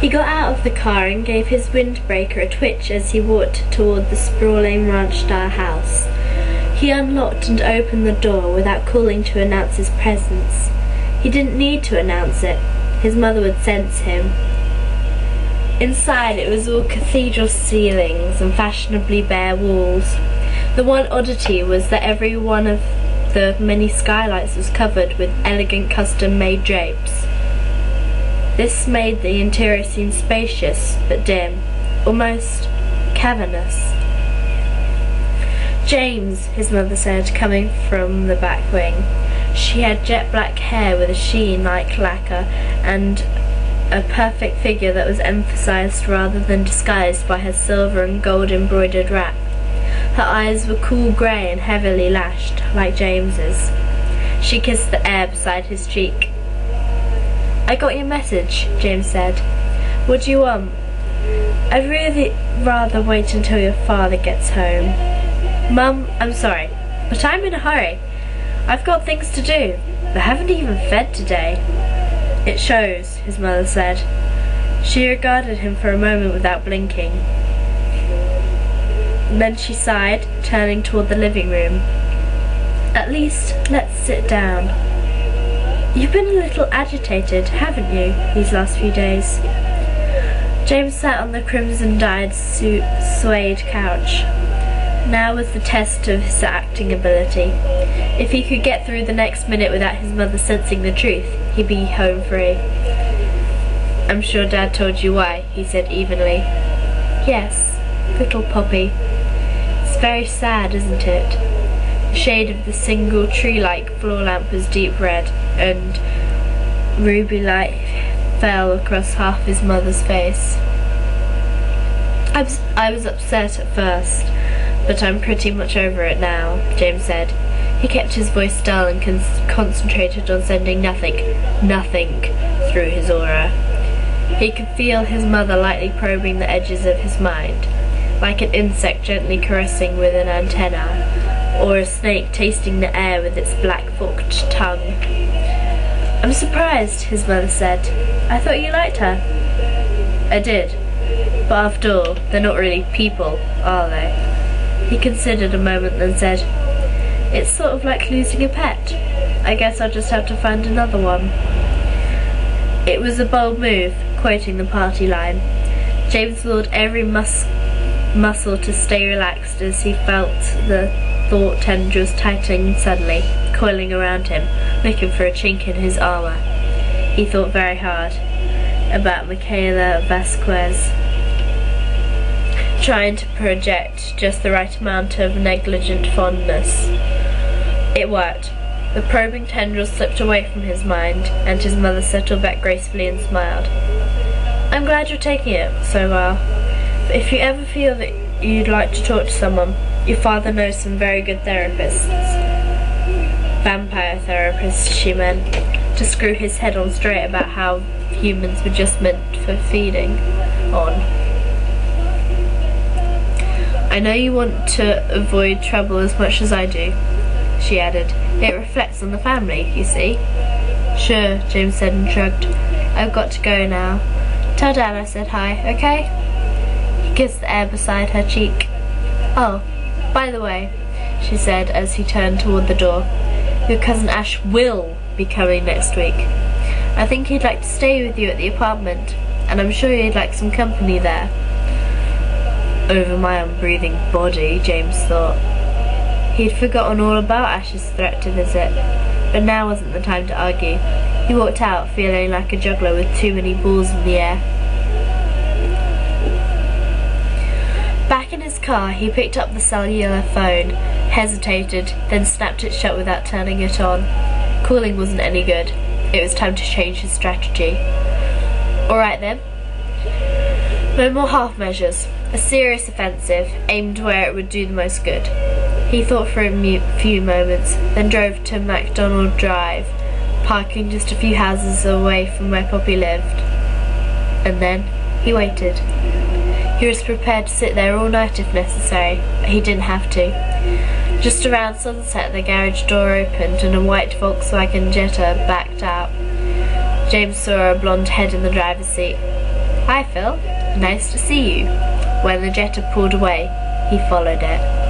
He got out of the car and gave his windbreaker a twitch as he walked toward the sprawling ranch-style house. He unlocked and opened the door without calling to announce his presence. He didn't need to announce it. His mother would sense him. Inside, it was all cathedral ceilings and fashionably bare walls. The one oddity was that every one of the many skylights was covered with elegant custom-made drapes. This made the interior seem spacious but dim, almost cavernous. "James," his mother said, coming from the back wing. She had jet black hair with a sheen like lacquer and a perfect figure that was emphasized rather than disguised by her silver and gold embroidered wrap. Her eyes were cool grey and heavily lashed, like James's. She kissed the air beside his cheek. "I got your message," James said. "What do you want?" "I'd really rather wait until your father gets home." "Mum, I'm sorry, but I'm in a hurry. I've got things to do. I haven't even fed today." "It shows," his mother said. She regarded him for a moment without blinking. Then she sighed, turning toward the living room. "At least, let's sit down. You've been a little agitated, haven't you, these last few days?" James sat on the crimson-dyed suede couch. Now was the test of his acting ability. If he could get through the next minute without his mother sensing the truth, he'd be home free. "I'm sure Dad told you why," he said evenly. "Yes, little Poppy. It's very sad, isn't it?" The shade of the single tree-like floor lamp was deep red, and ruby light fell across half his mother's face. I was upset at first, but I'm pretty much over it now," James said. He kept his voice dull and concentrated on sending nothing through his aura. He could feel his mother lightly probing the edges of his mind, like an insect gently caressing with an antenna, or a snake tasting the air with its black forked tongue. "I'm surprised," his mother said. "I thought you liked her." "I did. But after all, they're not really people, are they?" He considered a moment, then said, "It's sort of like losing a pet. I guess I'll just have to find another one." It was a bold move, quoting the party line. James willed every muscle to stay relaxed as he felt the thought tendrils tightening suddenly, coiling around him, looking for a chink in his armour. He thought very hard about Michaela Vasquez, trying to project just the right amount of negligent fondness. It worked. The probing tendrils slipped away from his mind, and his mother settled back gracefully and smiled. "I'm glad you're taking it so well. But if you ever feel that you'd like to talk to someone, your father knows some very good therapists." Vampire therapists, she meant, to screw his head on straight about how humans were just meant for feeding on. "I know you want to avoid trouble as much as I do," she added. "It reflects on the family, you see." "Sure," James said and shrugged. "I've got to go now. Tell Dad I said hi, okay?" He kissed the air beside her cheek. "Oh, by the way," she said as he turned toward the door, "your cousin Ash will be coming next week. I think he'd like to stay with you at the apartment, and I'm sure you'd like some company there." Over my unbreathing body, James thought. He'd forgotten all about Ash's threat to visit, but now wasn't the time to argue. He walked out feeling like a juggler with too many balls in the air. Back in his car, he picked up the cellular phone, hesitated, then snapped it shut without turning it on. Calling wasn't any good. It was time to change his strategy. "Alright then. No more half measures. A serious offensive, aimed where it would do the most good." He thought for a few moments, then drove to MacDonald Drive, parking just a few houses away from where Poppy lived. And then he waited. He was prepared to sit there all night if necessary, but he didn't have to. Just around sunset, the garage door opened and a white Volkswagen Jetta backed out. James saw a blonde head in the driver's seat. "Hi, Phil. Nice to see you." When the jet had pulled away, he followed it.